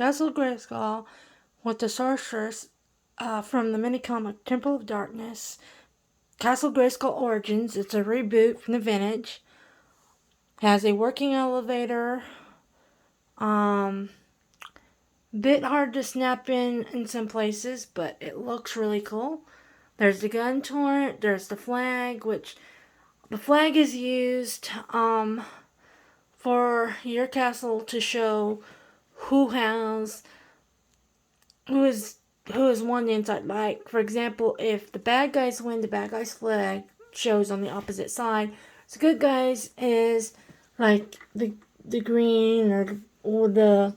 Castle Grayskull with the sorceress from the mini-comic Temple of Darkness. Castle Grayskull Origins. It's a reboot from the vintage. Has a working elevator. Bit hard to snap in some places, but it looks really cool. There's the gun turret. There's the flag, which the flag is used for your castle to show who is won the inside. Like, for example, if the bad guys win, the bad guys flag shows on the opposite side. So good guys is like the green or the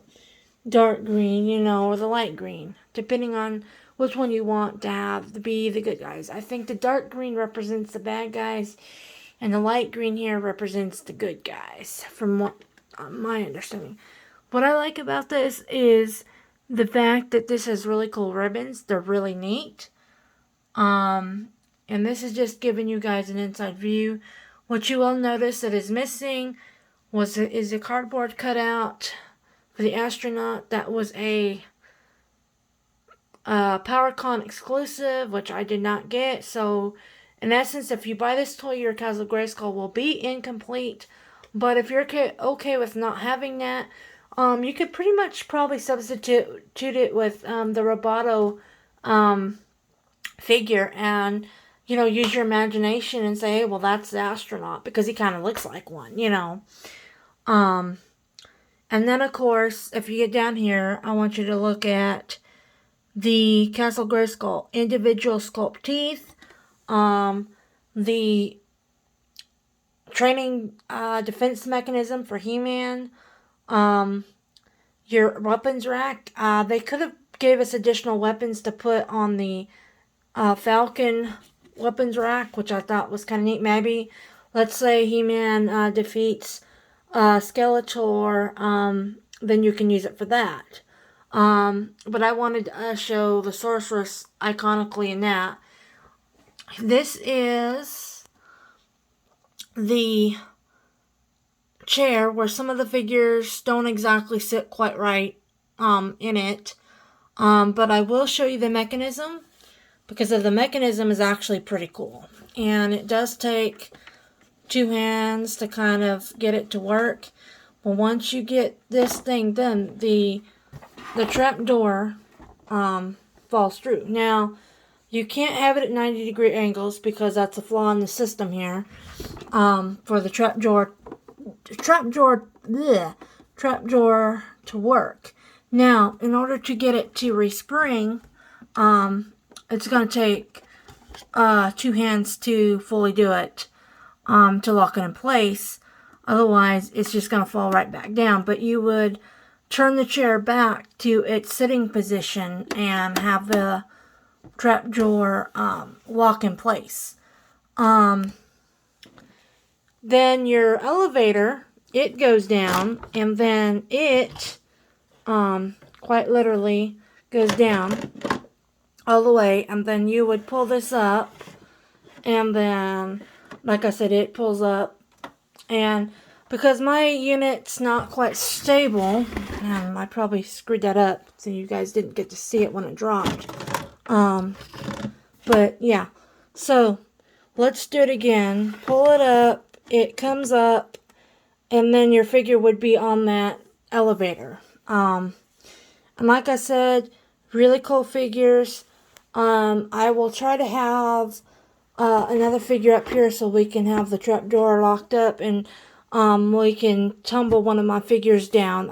dark green, or the light green, depending on which one you want to have to be the good guys. I think the dark green represents the bad guys, and the light green here represents the good guys, from what my understanding. What I like about this is the fact that this has really cool ribbons. They're really neat. And this is just giving you guys an inside view. What you will notice that is missing is a cardboard cutout for the astronaut. That was a PowerCon exclusive, which I did not get. So, in essence, if you buy this toy, your Castle Grayskull will be incomplete. But if you're okay with not having that, you could pretty much probably substitute it with the Roboto figure and, use your imagination and say, hey, well, that's the astronaut, because he kind of looks like one, And then, of course, if you get down here, I want you to look at the Castle Grayskull individual sculpt teeth, the training defense mechanism for He-Man, your weapons rack. They could have gave us additional weapons to put on the Falcon weapons rack, which I thought was kind of neat. Maybe, let's say He-Man defeats Skeletor, then you can use it for that. But I wanted to show the sorceress iconically in that. This is the chair where some of the figures don't exactly sit quite right in it. But I will show you the mechanism, because the mechanism is actually pretty cool. And it does take two hands to kind of get it to work. But once you get this thing done, the trap door falls through. Now, you can't have it at 90-degree angles because that's a flaw in the system here for the trap door to work. Now, in order to get it to respring, it's going to take two hands to fully do it, to lock it in place. Otherwise, it's just going to fall right back down. But you would turn the chair back to its sitting position and have the trapdoor lock in place. Then your elevator, it goes down, and then it quite literally goes down all the way, and then you would pull this up, and then, like I said, it pulls up. And because my unit's not quite stable, and I probably screwed that up so you guys didn't get to see it when it dropped. But yeah, so let's do it again. Pull it up, it comes up, and then your figure would be on that elevator. And like I said, really cool figures. I will try to have another figure up here so we can have the trapdoor locked up, and we can tumble one of my figures down.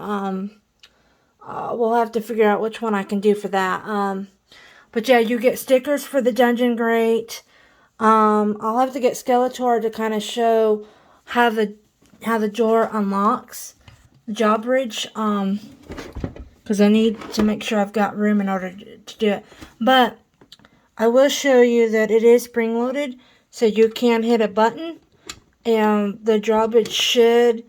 We'll have to figure out which one I can do for that. But yeah, you get stickers for the dungeon grate. I'll have to get Skeletor to kind of show how the door unlocks, the drawbridge, because I need to make sure I've got room in order to do it. But I will show you that it is spring-loaded, so you can hit a button, and the drawbridge should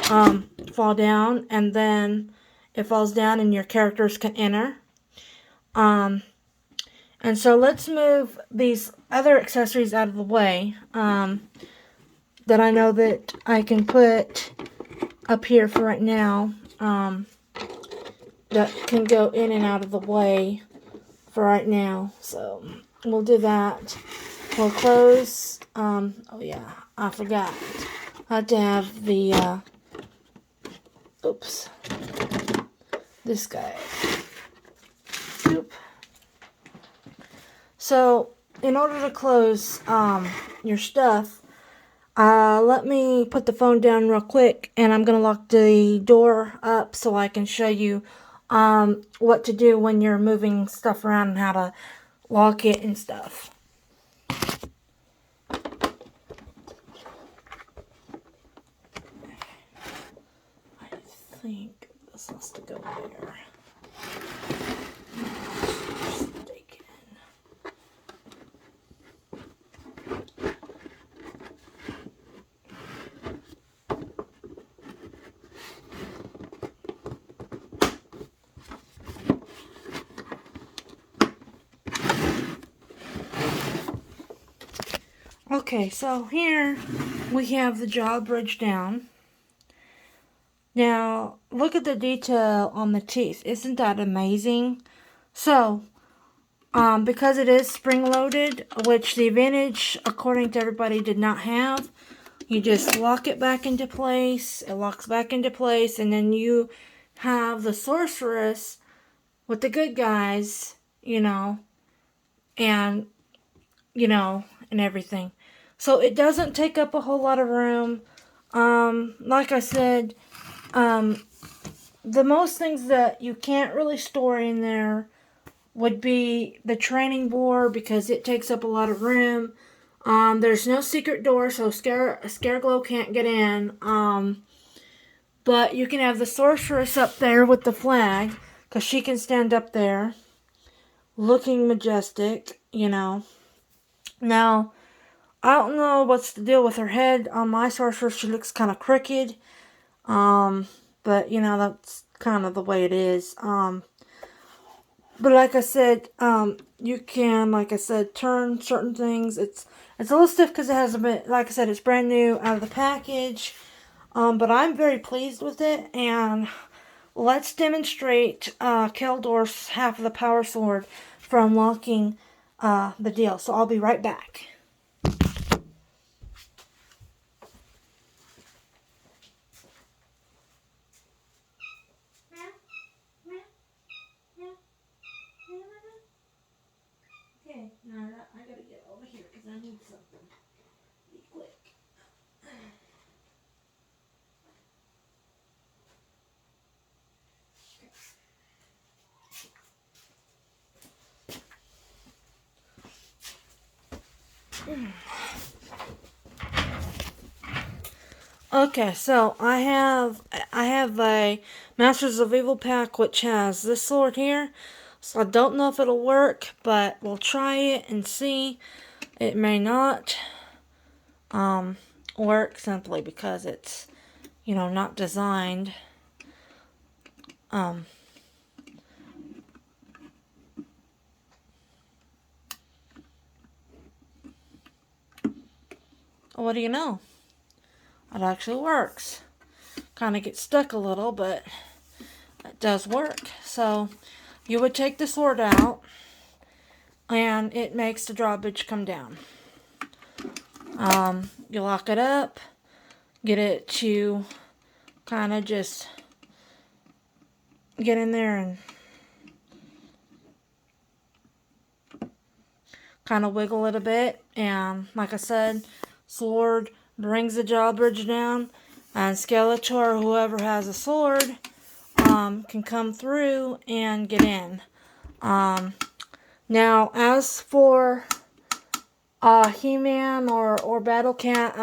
fall down, and then it falls down, and your characters can enter. And so let's move these other accessories out of the way that I know that I can put up here for right now. that can go in and out of the way for right now. So we'll do that. We'll close. Oh yeah, I forgot. I have to have the, oops, this guy. Oop. So in order to close your stuff, let me put the phone down real quick, and I'm going to lock the door up so I can show you what to do when you're moving stuff around and how to lock it and stuff. I think this has to go there. Okay, so here we have the drawbridge down. Now, look at the detail on the teeth. Isn't that amazing? So, because it is spring-loaded, which the advantage, according to everybody, did not have, you just lock it back into place. It locks back into place, and then you have the sorceress with the good guys, and, and everything. So it doesn't take up a whole lot of room. Like I said, the most things that you can't really store in there would be the training board, because it takes up a lot of room. There's no secret door, so Scareglow can't get in. But you can have the sorceress up there with the flag, because she can stand up there looking majestic, Now, I don't know what's the deal with her head. On my sorcerer, she looks kind of crooked. But, that's kind of the way it is. But like I said, you can, like I said, turn certain things. It's a little stiff because it has a bit, like I said, it's brand new out of the package. But I'm very pleased with it. And let's demonstrate Keldorf's half of the power sword for unlocking the deal. So I'll be right back. Okay, now I gotta get over here because I need something. Be quick. Okay, so I have a Masters of Evil pack which has this sword here. So I don't know if it'll work, but we'll try it and see. It may not work simply because it's, not designed. What do you know? It actually works. Kind of gets stuck a little, but it does work. So you would take the sword out, and it makes the drawbridge come down. You lock it up, get it to kind of just get in there and kind of wiggle it a bit. And like I said, sword brings the drawbridge down, and Skeletor, whoever has a sword, can come through and get in. Now, as for He-Man or Battle Cat,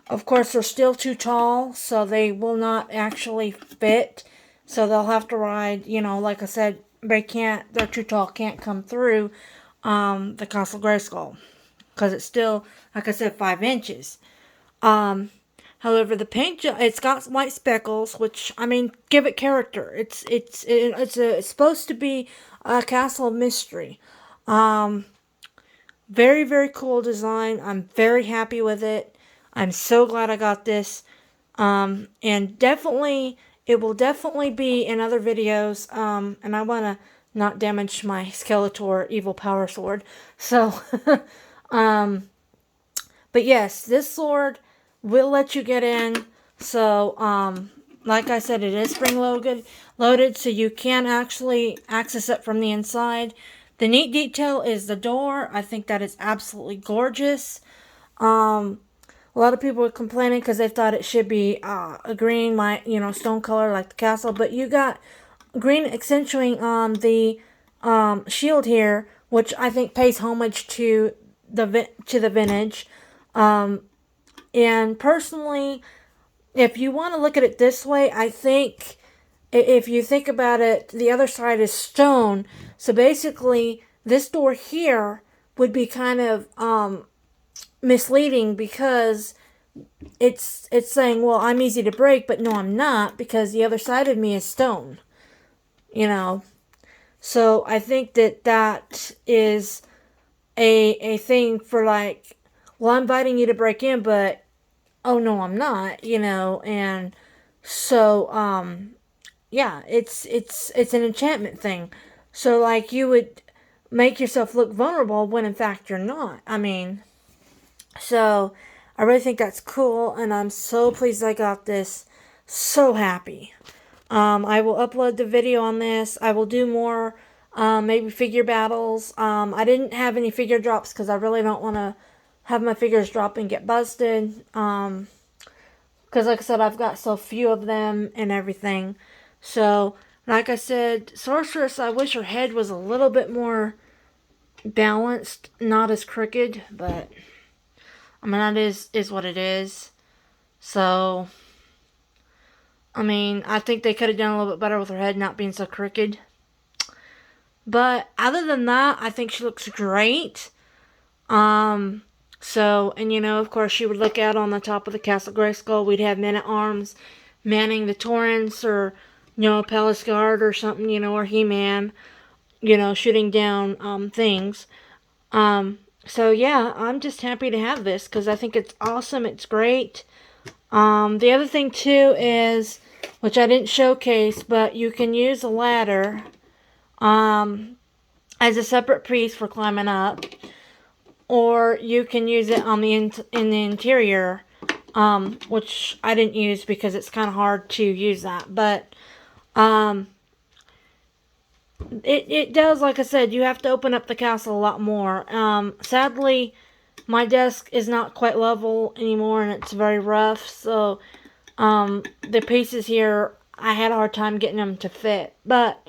of course, they're still too tall, so they will not actually fit. So they'll have to ride, like I said, they're too tall, can't come through the Castle Grayskull, because it's still, like I said, 5 inches. However, the paint job, it's got white speckles, which, give it character. It's supposed to be a castle of mystery. Very, very cool design. I'm very happy with it. I'm so glad I got this. And definitely, it will definitely be in other videos, and I want to not damage my Skeletor Evil Power Sword. So, but yes, this sword will let you get in. So, like I said, it is spring-loaded, so you can actually access it from the inside. The neat detail is the door. I think that is absolutely gorgeous. A lot of people were complaining because they thought it should be a green, stone color like the castle. But you got green accentuating on the shield here, which I think pays homage to the vintage. And personally, if you want to look at it this way, I think if you think about it, the other side is stone. So basically, this door here would be kind of misleading because it's saying, well, I'm easy to break, but no, I'm not, because the other side of me is stone. So I think that is a thing for like, well, I'm inviting you to break in, but oh no, I'm not, and so yeah, it's an enchantment thing. So like you would make yourself look vulnerable when in fact you're not. So I really think that's cool, and I'm so pleased I got this. So happy. I will upload the video on this. I will do more, maybe figure battles. I didn't have any figure drops because I really don't want to have my figures drop and get busted. Because like I said, I've got so few of them and everything. So, like I said, Sorceress, I wish her head was a little bit more balanced, not as crooked, but that is what it is. So, I think they could have done a little bit better with her head not being so crooked. But other than that, I think she looks great. So, and of course, she would look out on the top of the Castle Grayskull. We'd have men-at-arms manning the Torrents, or, a Palace Guard or something, or He-Man, shooting down, things. So yeah, I'm just happy to have this because I think it's awesome. It's great. The other thing too is, which I didn't showcase, but you can use a ladder, as a separate piece for climbing up, or you can use it on in the interior, which I didn't use because it's kind of hard to use that. But it does, like I said, you have to open up the castle a lot more. Sadly, my desk is not quite level anymore, and it's very rough. So the pieces here, I had a hard time getting them to fit. But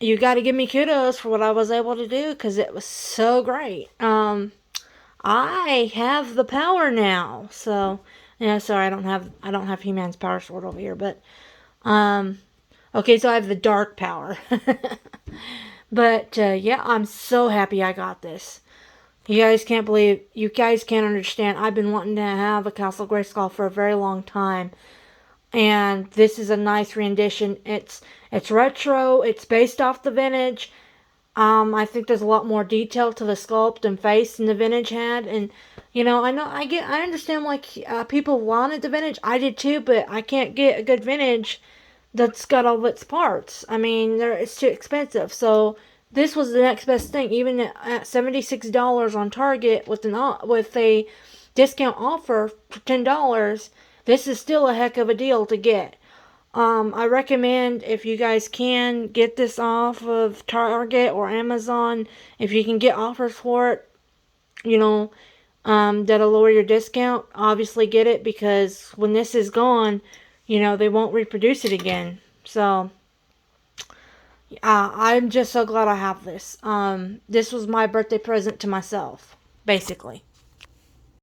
you got to give me kudos for what I was able to do because it was so great. I have the power now. So, yeah, sorry, I don't have He-Man's power sword over here, but okay, so I have the dark power. But yeah, I'm so happy I got this. You guys can't understand. I've been wanting to have a Castle Grayskull for a very long time. And this is a nice rendition. It's retro. It's based off the vintage. I think there's a lot more detail to the sculpt and face than the vintage had. And, I understand, like, people wanted the vintage. I did too, but I can't get a good vintage that's got all of its parts. It's too expensive. So this was the next best thing. Even at $76 on Target with a discount offer for $10, this is still a heck of a deal to get. I recommend, if you guys can, get this off of Target or Amazon. If you can get offers for it, that'll lower your discount. Obviously get it, because when this is gone, they won't reproduce it again. So, I'm just so glad I have this. This was my birthday present to myself, basically.